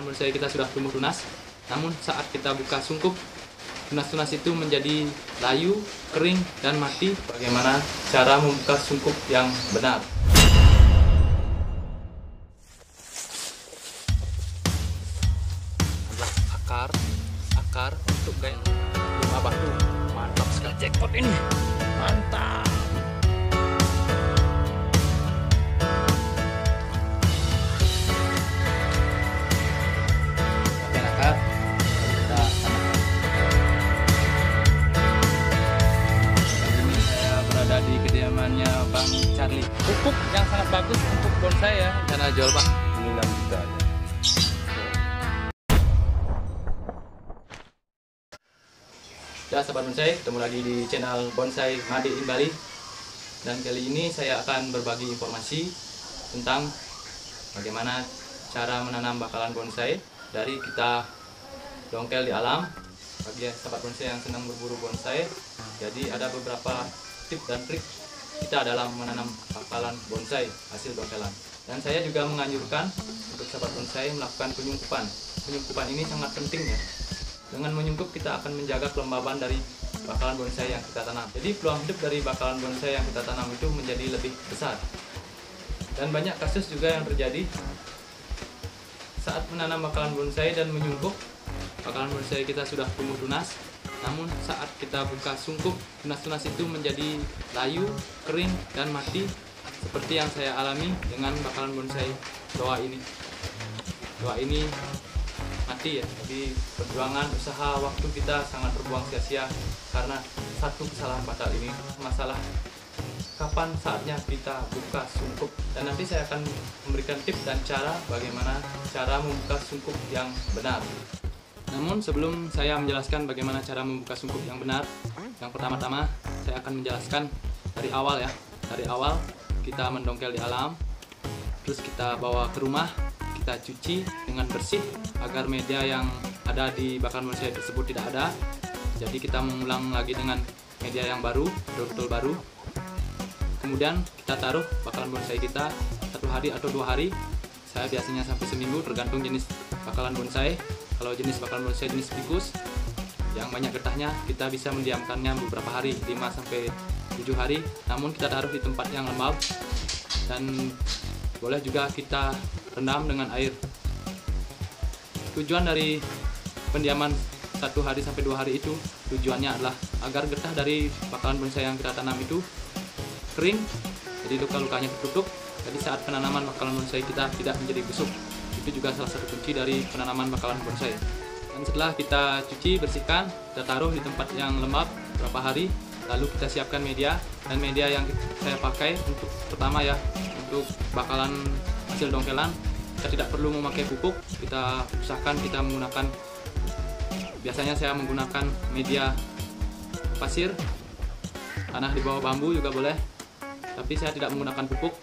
bakalan bonsai kita sudah tumbuh tunas. Namun saat kita buka sungkup, tunas-tunas itu menjadi layu, kering, dan mati. Bagaimana cara membuka sungkup yang benar? Adalah akar untuk gaya rumah batu. Mantap sekali, jackpot ini. Mantap. Di kediamannya Bang Charlie. Pupuk yang sangat bagus untuk bonsai ya. Karena jual Pak. Ini 6 juta aja. Ya sahabat bonsai, ketemu lagi di channel Bonsai Made in Bali. Dan kali ini saya akan berbagi informasi tentang bagaimana cara menanam bakalan bonsai dari kita dongkel di alam. Bagi sahabat bonsai yang senang berburu bonsai, jadi ada beberapa tips dan trik kita dalam menanam bakalan bonsai hasil dongkelan. Dan saya juga menganjurkan untuk sahabat bonsai melakukan penyungkupan. Penyungkupan ini sangat penting ya. Dengan menyungkup kita akan menjaga kelembaban dari bakalan bonsai yang kita tanam. Jadi peluang hidup dari bakalan bonsai yang kita tanam itu menjadi lebih besar. Dan banyak kasus juga yang terjadi saat menanam bakalan bonsai dan menyungkup, bakalan bonsai kita sudah tumbuh tunas. Namun saat kita buka sungkup, tunas-tunas itu menjadi layu, kering, dan mati. Seperti yang saya alami dengan bakalan bonsai doa ini. Doa ini mati ya. Jadi perjuangan, usaha, waktu kita sangat terbuang sia-sia karena satu kesalahan fatal ini. Masalah kapan saatnya kita buka sungkup. Dan nanti saya akan memberikan tips dan cara bagaimana cara membuka sungkup yang benar. Namun sebelum saya menjelaskan bagaimana cara membuka sungkup yang benar, yang pertama-tama saya akan menjelaskan dari awal ya. Dari awal kita mendongkel di alam, terus kita bawa ke rumah, kita cuci dengan bersih agar media yang ada di bakalan bonsai tersebut tidak ada. Jadi kita mengulang lagi dengan media yang baru, betul-betul baru. Kemudian kita taruh bakalan bonsai kita 1 hari atau 2 hari. Saya biasanya sampai seminggu tergantung jenis bakalan bonsai. Kalau jenis bakalan bonsai jenis ficus yang banyak getahnya, kita bisa mendiamkannya beberapa hari, 5-7 hari. Namun kita taruh di tempat yang lembab dan boleh juga kita rendam dengan air. Tujuan dari pendiaman 1 hari sampai 2 hari itu tujuannya adalah agar getah dari bakalan bonsai yang kita tanam itu kering, jadi luka-lukanya tertutup. Jadi saat penanaman bakalan bonsai kita tidak menjadi busuk. Itu juga salah satu kunci dari penanaman bakalan bonsai. Dan setelah kita cuci, bersihkan, kita taruh di tempat yang lembab beberapa hari, lalu kita siapkan media. Dan media yang saya pakai untuk pertama ya, untuk bakalan hasil dongkelan, kita tidak perlu memakai pupuk. Kita usahakan kita menggunakan, biasanya saya menggunakan media pasir, tanah di bawah bambu juga boleh, tapi saya tidak menggunakan pupuk.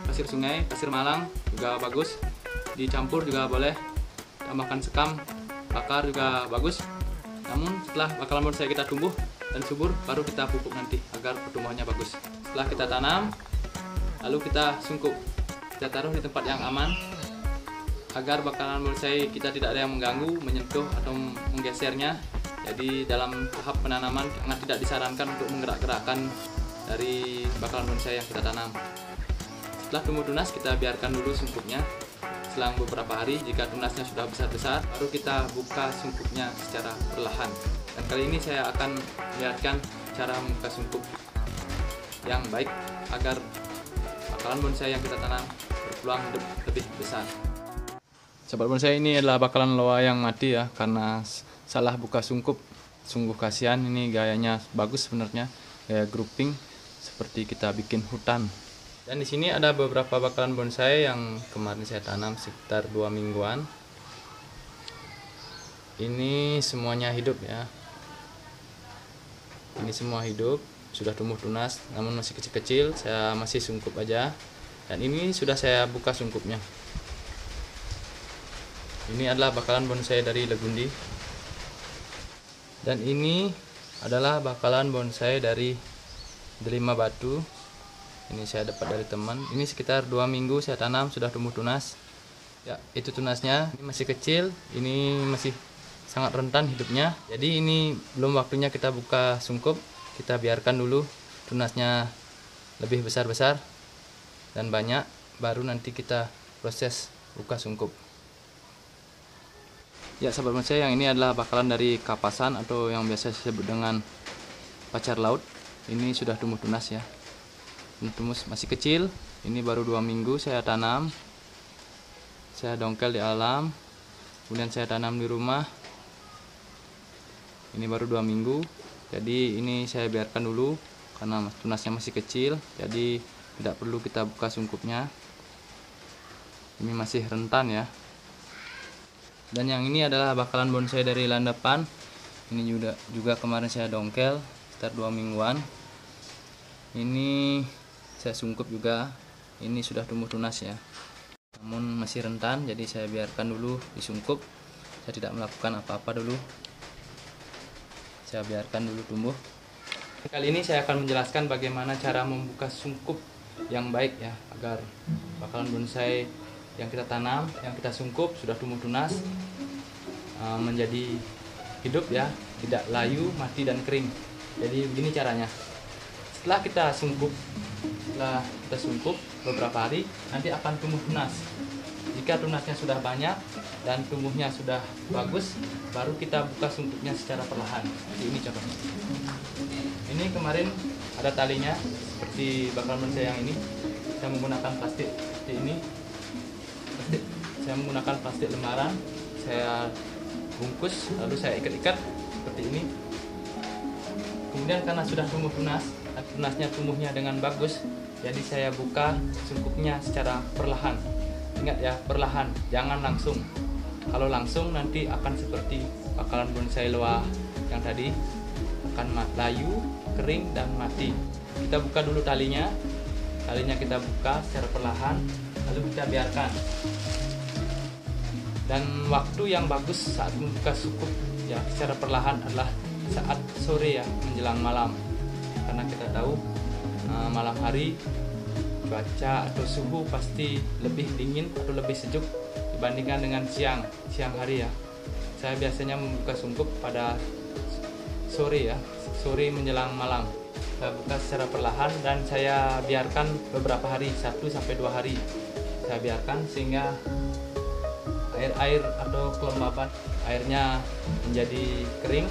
Pasir sungai, pasir malang juga bagus, dicampur juga boleh, tambahkan sekam, bakar juga bagus. Namun setelah bakalan bonsai kita tumbuh dan subur, baru kita pupuk nanti agar pertumbuhannya bagus. Setelah kita tanam, lalu kita sungkup, kita taruh di tempat yang aman agar bakalan bonsai kita tidak ada yang mengganggu, menyentuh atau menggesernya. Jadi dalam tahap penanaman sangat tidak disarankan untuk menggerak-gerakkan dari bakalan bonsai yang kita tanam. Setelah tumbuh tunas, kita biarkan dulu sungkupnya. Selang beberapa hari, jika tunasnya sudah besar-besar, baru kita buka sungkupnya secara perlahan. Dan kali ini saya akan melihatkan cara membuka sungkup yang baik agar bakalan bonsai yang kita tanam berpeluang hidup lebih besar. Sahabat bonsai, ini adalah bakalan loa yang mati ya, karena salah buka sungkup. Sungguh kasihan, ini gayanya bagus sebenarnya, gaya grouping seperti kita bikin hutan. Dan di sini ada beberapa bakalan bonsai yang kemarin saya tanam sekitar 2 mingguan. Ini semuanya hidup ya. Ini semua hidup, sudah tumbuh tunas, namun masih kecil-kecil. Saya masih sungkup aja. Dan ini sudah saya buka sungkupnya. Ini adalah bakalan bonsai dari Legundi. Dan ini adalah bakalan bonsai dari Delima Batu. Ini saya dapat dari teman. Ini sekitar 2 minggu saya tanam, sudah tumbuh tunas. Ya, itu tunasnya. Ini masih kecil, ini masih sangat rentan hidupnya. Jadi ini belum waktunya kita buka sungkup. Kita biarkan dulu tunasnya lebih besar-besar dan banyak, baru nanti kita proses buka sungkup. Ya, sahabat bonsai, yang ini adalah bakalan dari kapasan atau yang biasa disebut dengan pacar laut. Ini sudah tumbuh tunas ya. Tumbuh masih kecil. Ini baru 2 minggu saya tanam. Saya dongkel di alam, kemudian saya tanam di rumah. Ini baru 2 minggu, jadi ini saya biarkan dulu karena tunasnya masih kecil, jadi tidak perlu kita buka sungkupnya. Ini masih rentan ya. Dan yang ini adalah bakalan bonsai dari landapan. Ini juga kemarin saya dongkel sekitar 2 mingguan. Ini saya sungkup juga. Ini sudah tumbuh tunas ya. Namun masih rentan, jadi saya biarkan dulu disungkup. Saya tidak melakukan apa-apa dulu. Saya biarkan dulu tumbuh. Kali ini saya akan menjelaskan bagaimana cara membuka sungkup yang baik ya, agar bakalan bonsai yang kita tanam, yang kita sungkup sudah tumbuh tunas, menjadi hidup ya, tidak layu, mati dan kering. Jadi begini caranya. Setelah kita sungkup beberapa hari, nanti akan tumbuh tunas. Jika tunasnya sudah banyak dan tumbuhnya sudah bagus, baru kita buka sungkupnya secara perlahan. Ini contohnya. Ini kemarin ada talinya seperti bakalan bonsai yang ini. Saya menggunakan plastik seperti ini. Saya menggunakan plastik lembaran. Saya bungkus, lalu saya ikat-ikat seperti ini. Kemudian karena sudah tumbuh tunas, tunasnya tumbuhnya dengan bagus, jadi saya buka sungkupnya secara perlahan. Ingat ya, perlahan, jangan langsung. Kalau langsung nanti akan seperti bakalan bonsai loa yang tadi, akan layu, kering dan mati. Kita buka dulu talinya kita buka secara perlahan, lalu kita biarkan. Dan waktu yang bagus saat membuka sungkup ya secara perlahan adalah saat sore ya, menjelang malam. Karena kita tahu malam hari cuaca atau suhu pasti lebih dingin atau lebih sejuk dibandingkan dengan siang hari ya. Saya biasanya membuka sungkup pada sore ya, sore menjelang malam. Saya buka secara perlahan dan saya biarkan beberapa hari, 1-2 hari. Saya biarkan sehingga air atau kelembaban airnya menjadi kering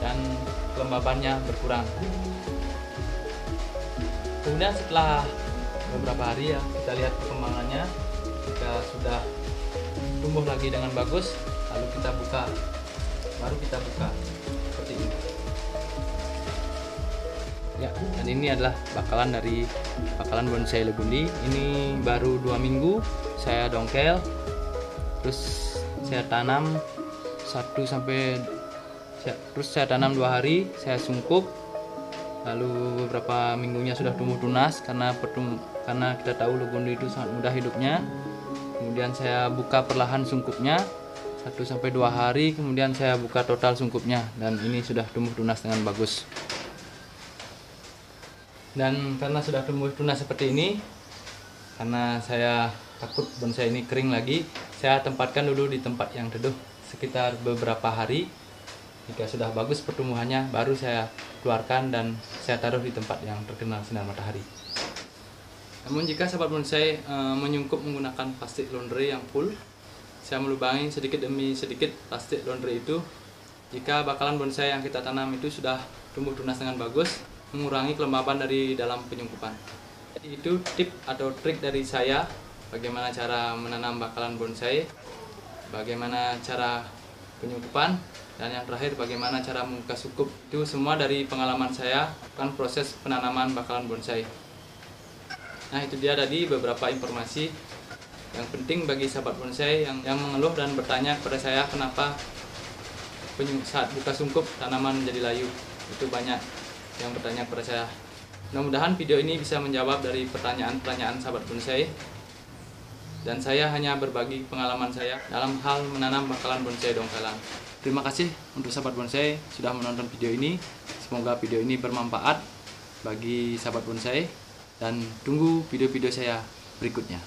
dan kelembabannya berkurang. Kemudian setelah beberapa hari ya, kita lihat perkembangannya. Jika sudah tumbuh lagi dengan bagus, lalu kita buka, baru kita buka seperti ini ya. Dan ini adalah bakalan bonsai legundi. Ini baru 2 minggu saya dongkel, terus saya tanam terus saya tanam 2 hari, saya sungkup, lalu beberapa minggunya sudah tumbuh tunas karena kita tahu legundi itu sangat mudah hidupnya. Kemudian saya buka perlahan sungkupnya 1-2 hari, kemudian saya buka total sungkupnya, dan ini sudah tumbuh tunas dengan bagus. Dan karena sudah tumbuh tunas seperti ini, karena saya takut bonsai ini kering lagi, saya tempatkan dulu di tempat yang teduh sekitar beberapa hari. Jika sudah bagus pertumbuhannya, baru saya keluarkan dan saya taruh di tempat yang terkena sinar matahari. Namun jika sahabat bonsai menyungkup menggunakan plastik laundry yang full, saya melubangi sedikit demi sedikit plastik laundry itu. Jika bakalan bonsai yang kita tanam itu sudah tumbuh tunas dengan bagus, mengurangi kelembaban dari dalam penyungkupan. Jadi itu tip atau trik dari saya, bagaimana cara menanam bakalan bonsai, bagaimana cara penyungkupan, dan yang terakhir bagaimana cara membuka sungkup. Itu semua dari pengalaman saya kan proses penanaman bakalan bonsai. Nah, itu dia tadi beberapa informasi yang penting bagi sahabat bonsai yang mengeluh dan bertanya kepada saya kenapa saat buka sungkup tanaman menjadi layu. Itu banyak yang bertanya kepada saya. Mudah-mudahan video ini bisa menjawab dari pertanyaan-pertanyaan sahabat bonsai. Dan saya hanya berbagi pengalaman saya dalam hal menanam bakalan bonsai dongkelan. Terima kasih untuk sahabat bonsai sudah menonton video ini. Semoga video ini bermanfaat bagi sahabat bonsai, dan tunggu video-video saya berikutnya.